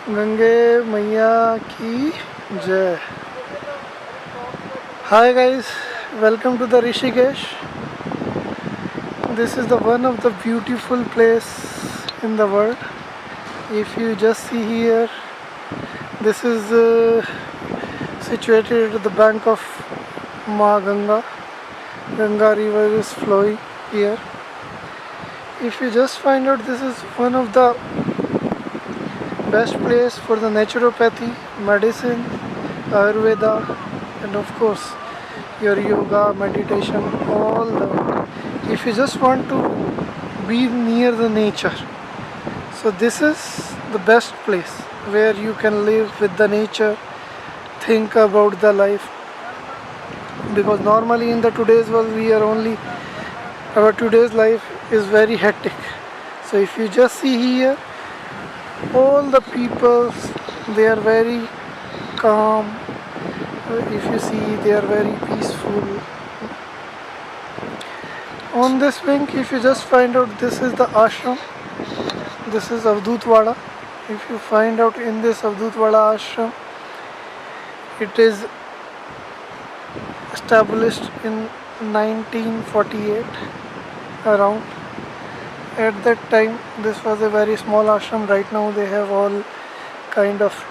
गंगे मैया की जय. Hi guys, welcome to the Rishikesh. This is the one of the beautiful place in the world. If you just see here, this is situated at the bank of Ma Ganga. Ganga river is flowing here. If you just find out, this is one of the best place for the naturopathy, medicine, Ayurveda, and of course your yoga, meditation, all the. If you just want to be near the nature, so this is the best place where you can live with the nature, think about the life. Because normally in the today's world we are only our today's life is very hectic. So if you just see here, all the people they are very calm. If you see, they are very peaceful. On this bank, if you just find out, this is the ashram. This is Avdutwada. If you find out in this Avdutwada ashram, it is established in 1948 around. At that time, this was a very small ashram. Right now, they have all kind of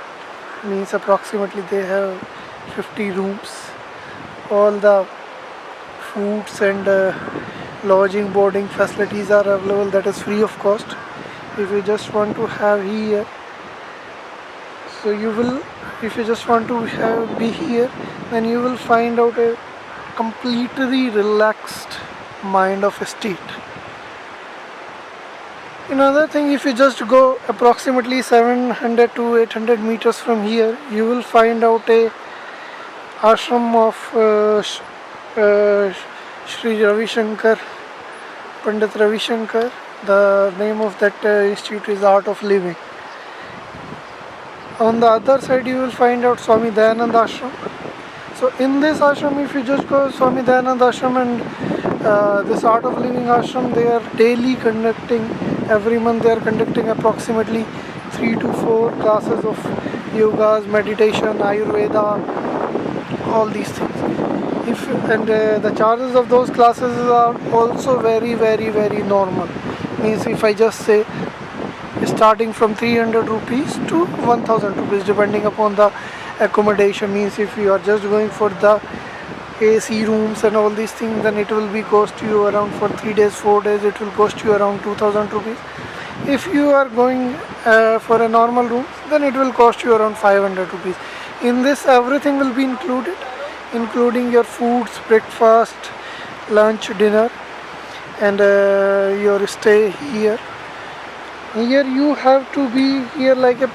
means approximately they have 50 rooms. All the foods and lodging boarding facilities are available, that is free of cost. If you just want to have here, so you will, if you just want to be here, then you will find out a completely relaxed mind of a state. Another thing, if you just go approximately 700 to 800 meters from here, you will find out a ashram of Sri Ravi Shankar, Pandit Ravi Shankar. The name of that institute is Art of Living. On the other side, you will find out Swami Dayanand Ashram. So in this ashram, if you just go Swami Dayanand Ashram and this Art of Living Ashram, they are daily conducting, every month they are conducting approximately 3 to 4 classes of yogas, meditation, Ayurveda, all these things. The charges of those classes are also very normal. Means if I just say starting from 300 rupees to 1000 rupees depending upon the accommodation. Means if you are just going for the AC rooms and all these things, then it will be cost you around for 3 days 4 days, it will cost you around 2000 rupees. If you are going for a normal room, then it will cost you around 500 rupees. In this everything will be included, including your foods, breakfast, lunch, dinner, and your stay here. Here you have to be here like a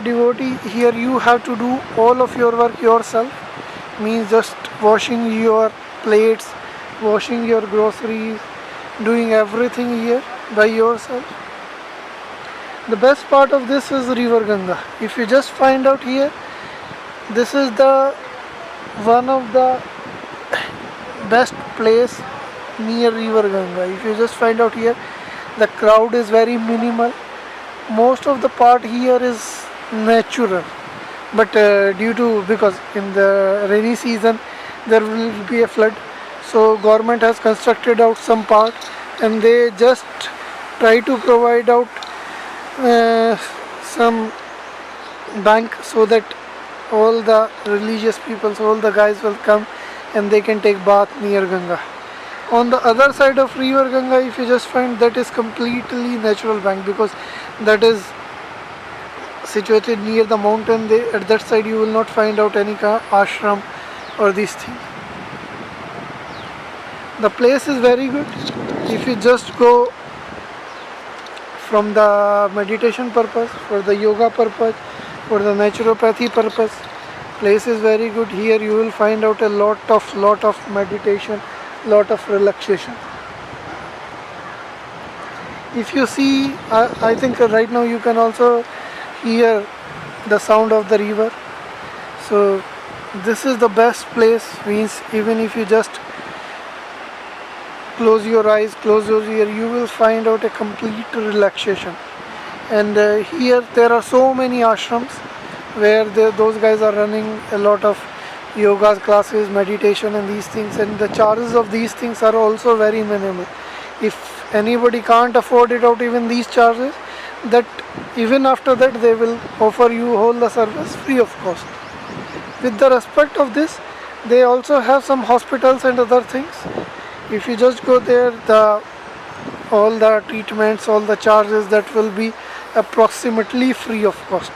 devotee. Here you have to do all of your work yourself. Means just washing your plates, washing your groceries, doing everything here by yourself. The best part of this is River Ganga. If you just find out here, this is the one of the best place near River Ganga. If you just find out here, the crowd is very minimal. Most of the part here is natural, but because in the rainy season there will be a flood, so government has constructed out some part and they just try to provide out some bank so that all the religious people, so all the guys will come and they can take bath near Ganga. On the other side of River Ganga, if you just find, that is completely natural bank, because that is situated near the mountain. At that side you will not find out any ashram or these things. The place is very good. If you just go from the meditation purpose, for the yoga purpose, for the naturopathy purpose, place is very good. Here you will find out a lot of meditation, lot of relaxation. If you see, I think right now you can also hear the sound of the river. So this is the best place. Means even if you just close your eyes, close your ear, you will find out a complete relaxation. And here there are so many ashrams where those guys are running a lot of yoga classes, meditation and these things, and the charges of these things are also very minimal. If anybody can't afford it out, even these charges, that even after that they will offer you all the service free of cost. With the respect of this, they also have some hospitals and other things. If you just go there, the all the treatments, all the charges, that will be approximately free of cost.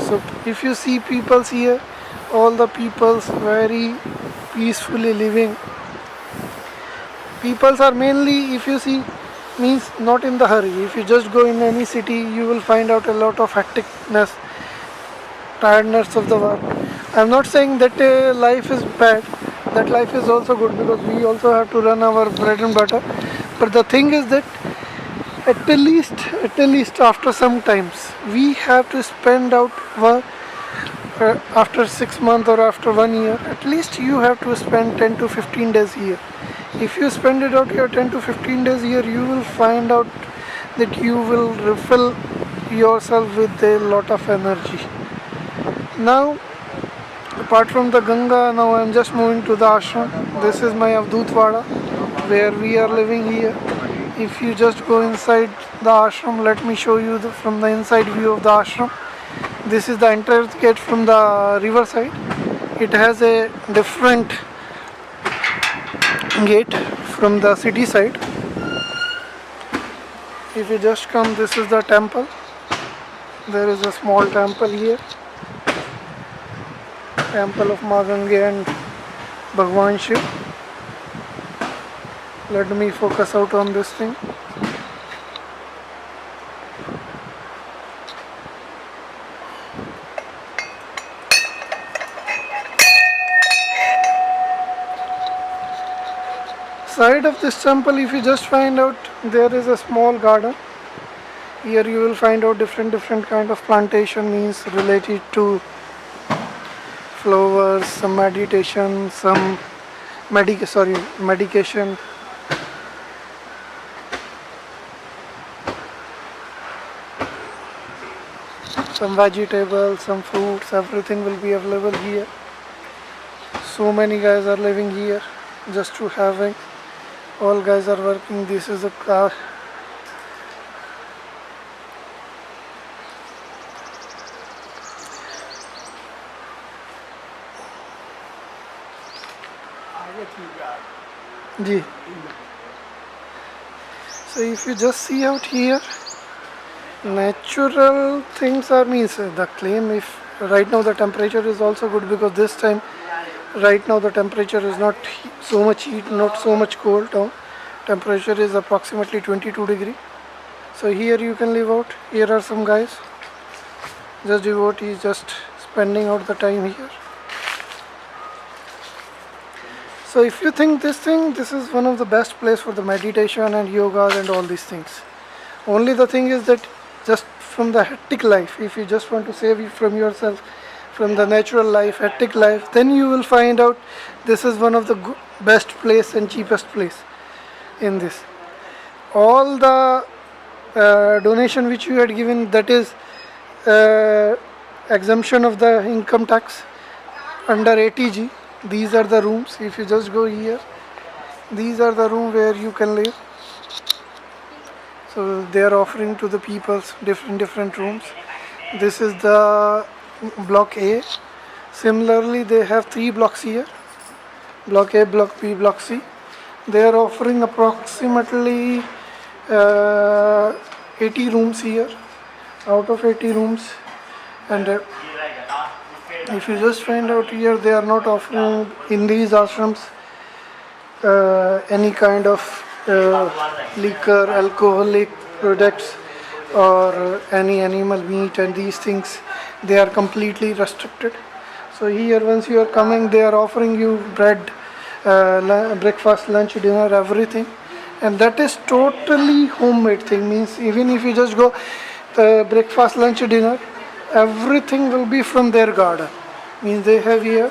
So if you see peoples here, all the peoples very peacefully living. Peoples are mainly, if you see, means not in the hurry. If you just go in any city, you will find out a lot of hecticness, tiredness of the work. I'm not saying that life is bad. That life is also good, because we also have to run our bread and butter. But the thing is that at least after some times, we have to spend out after 6 months or after 1 year. At least you have to spend 10 to 15 days here. If you spend it out here 10 to 15 days here, you will find out that you will refill yourself with a lot of energy. Now, apart from the Ganga, now I am just moving to the ashram. This is my Avdutwada, where we are living here. If you just go inside the ashram, let me show you from the inside view of the ashram. This is the entrance gate from the river side. It has a different gate from the city side. If you just come, this is the temple. There is a small temple here. Temple of Ma Gange and Bhagwan Shiv. Let me focus out on this thing. Side of this temple, if you just find out, there is a small garden. Here you will find out different kind of plantation, means related to flowers, some meditation, some medication. Some vegetables, some fruits, everything will be available here. So many guys are living here just to having. All guys are working. This is a car. Ji. So if you just see out here, natural things are, means the claim, if right now the temperature is also good, because this time right now the temperature is not so much heat, not so much cold down. Temperature is approximately 22 degree. So here you can live out. Here are some guys, just devotees, just spending out the time here. So if you think this is one of the best place for the meditation and yoga and all these things. Only the thing is that just from the hectic life, if you just want to save it from yourself, from the natural life, hectic life, then you will find out this is one of the best place and cheapest place in this. All the donation which you had given, that is exemption of the income tax under ATG. These are the rooms. If you just go here, these are the room where you can live. So they are offering to the people different rooms. This is the block A. Similarly, they have 3 blocks here. Block A, block B, block C. They are offering approximately 80 rooms here. Out of 80 rooms, and if you just find out here, they are not offering in these ashrams any kind of liquor, alcoholic products, or any animal meat and these things. They are completely restricted. So here, once you are coming, they are offering you bread, breakfast, lunch, dinner, everything, and that is totally homemade thing. Means even if you just go breakfast, lunch, dinner, everything will be from their garden. Means they have here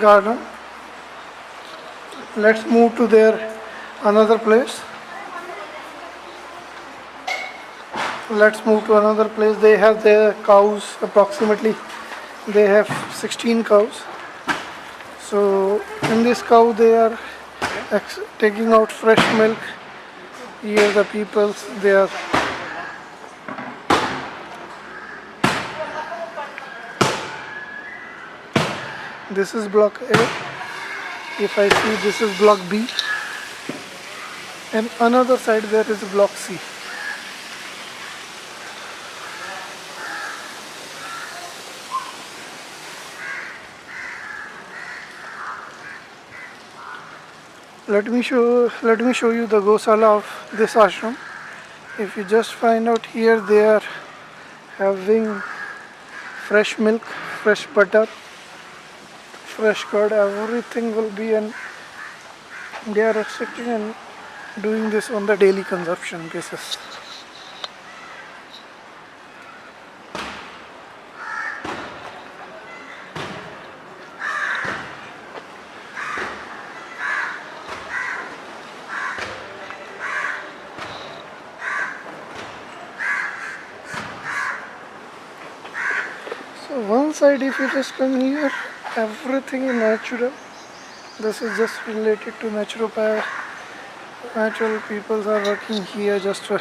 garden. Let's move to their another place. Let's move to another place. They have their cows approximately. They have 16 cows. So in this cow they are taking out fresh milk. Here the people they are. This is block A. If I see, this is block B, and another side there is block C. Let me show you the gosala of this ashram. If you just find out here, they are having fresh milk, fresh butter, fresh curd, everything will be, and they are restricting and doing this on the daily consumption basis. So one side, if you just come here, everything is natural. This is just related to naturopath. Natural people are working here just for.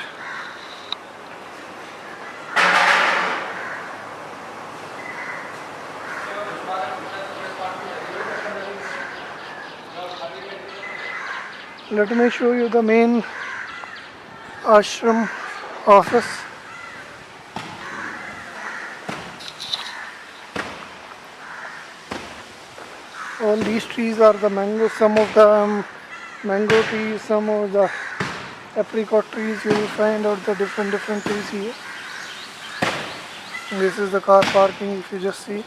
Let me show you the main ashram office. All these trees are the mango, some of the mango trees, some of the apricot trees. You will find out the different trees here. This is the car parking, if you just see.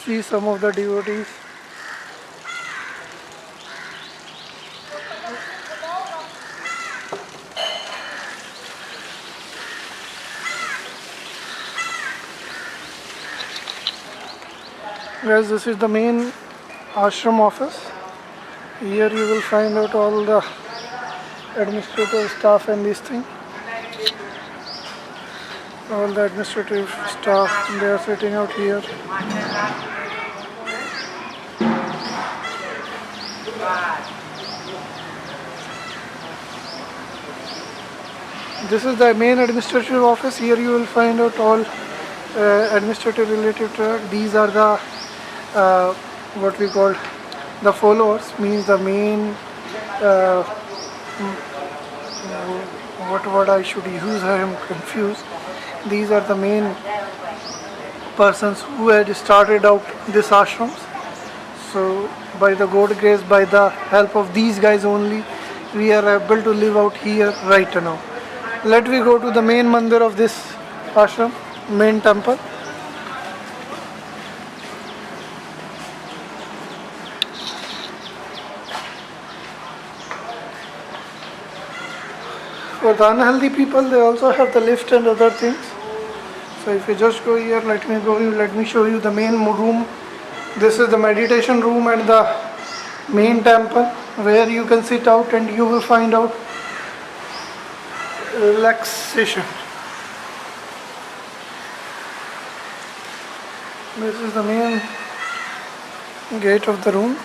See some of the devotees. Guys, this is the main ashram office. Here you will find out all the administrative staff and this thing. All the administrative staff, they are sitting out here. This is the main administrative office. Here you will find out all administrative related to. These are the what we call the followers, means the main what word I should use, I am confused. These are the main persons who had started out this ashrams. So by the God grace, by the help of these guys only, we are able to live out here right now. Let me go to the main mandir of this ashram, main temple. For the unhealthy people, they also have the lift and other things. So if you just go here, let me show you the main room. This is the meditation room and the main temple where you can sit out and you will find out relaxation. This is the main gate of the room.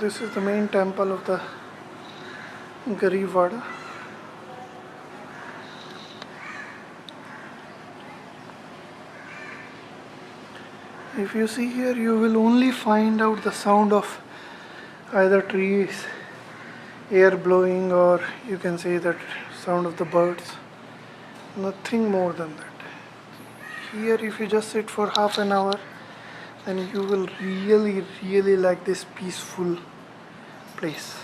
This is the main temple of the Garibwada. If you see here, you will only find out the sound of either trees, air blowing, or you can say that sound of the birds. Nothing more than that. Here, if you just sit for half an hour, then you will really like this peaceful place.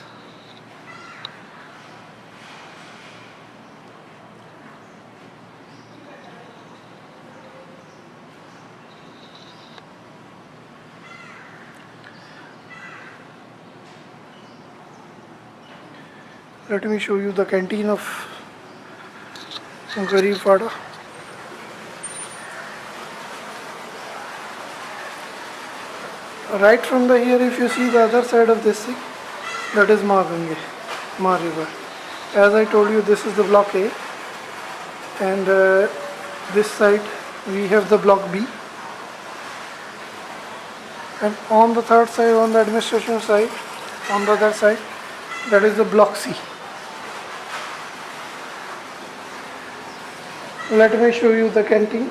Let me show you the canteen of Garib Wada. Right from the here, if you see the other side of this thing, that is Gange, Ma river. As I told you, this is the block A, and this side we have the block B, and on the third side, on the administration side, on the other side, that is the block C. Let me show you the canteen.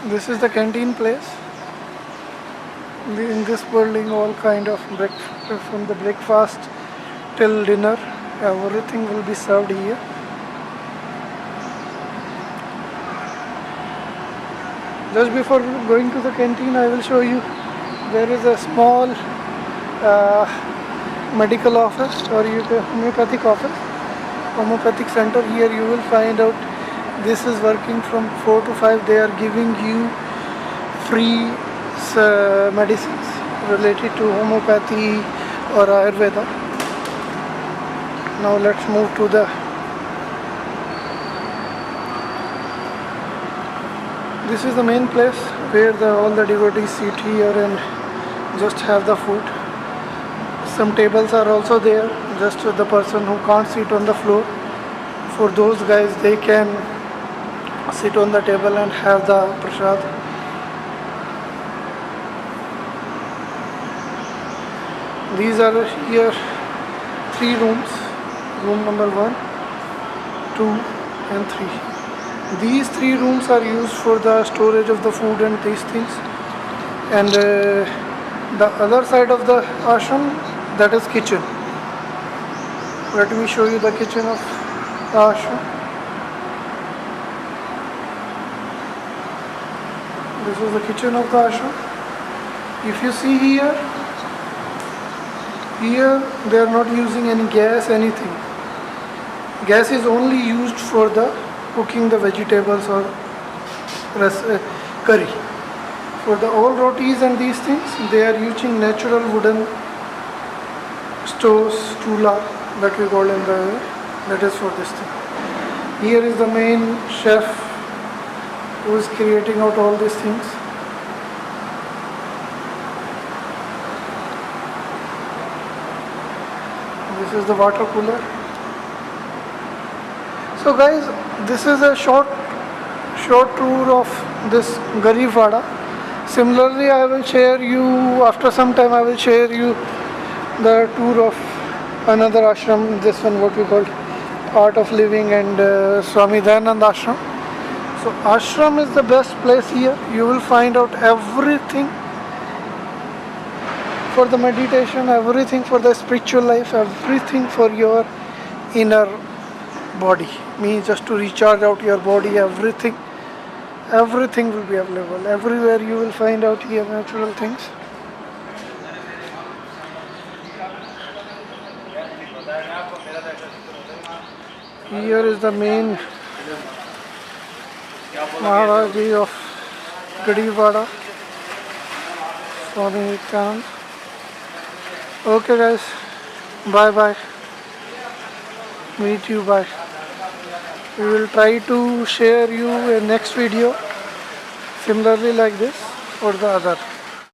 This is the canteen place. In this building, all kind of breakfast, from the breakfast till dinner, everything will be served here. Just before going to the canteen, I will show you there is a small medical office, or you can homeopathic office, homeopathic center. Here you will find out this is working from 4 to 5. They are giving you free medicines related to homeopathy or Ayurveda. Now let's move to the. This is the main place where all the devotees sit here and just have the food. Some tables are also there, just the person who can't sit on the floor. For those guys, they can sit on the table and have the prasad. These are here 3 rooms, room number 1, 2 and 3. These 3 rooms are used for the storage of the food and these things. And the other side of the ashram, that is kitchen. Let me show you the kitchen of the ashram. This is the kitchen of the ashram. If you see here they are not using any gas, anything. Gas is only used for the cooking the vegetables or curry. For the all rotis and these things, they are using natural wooden stoves, chula, that we call in the, that is for this thing. Here is the main chef who is creating out all these things. This is the water cooler. So guys, this is a short tour of this Garib Wada. Similarly, I will share you, after some time I will share you the tour of another ashram, this one what we call Art of Living and Swami Dayanand Ashram. So ashram is the best place here. You will find out everything for the meditation, everything for the spiritual life, everything for your inner body. Means just to recharge out your body, everything will be available. Everywhere you will find out here natural things. Here is the main Maharaji of Garib Wada, Swami Nityanand. Okay guys, bye bye. Meet you, bye. We will try to share you a next video similarly like this or the other.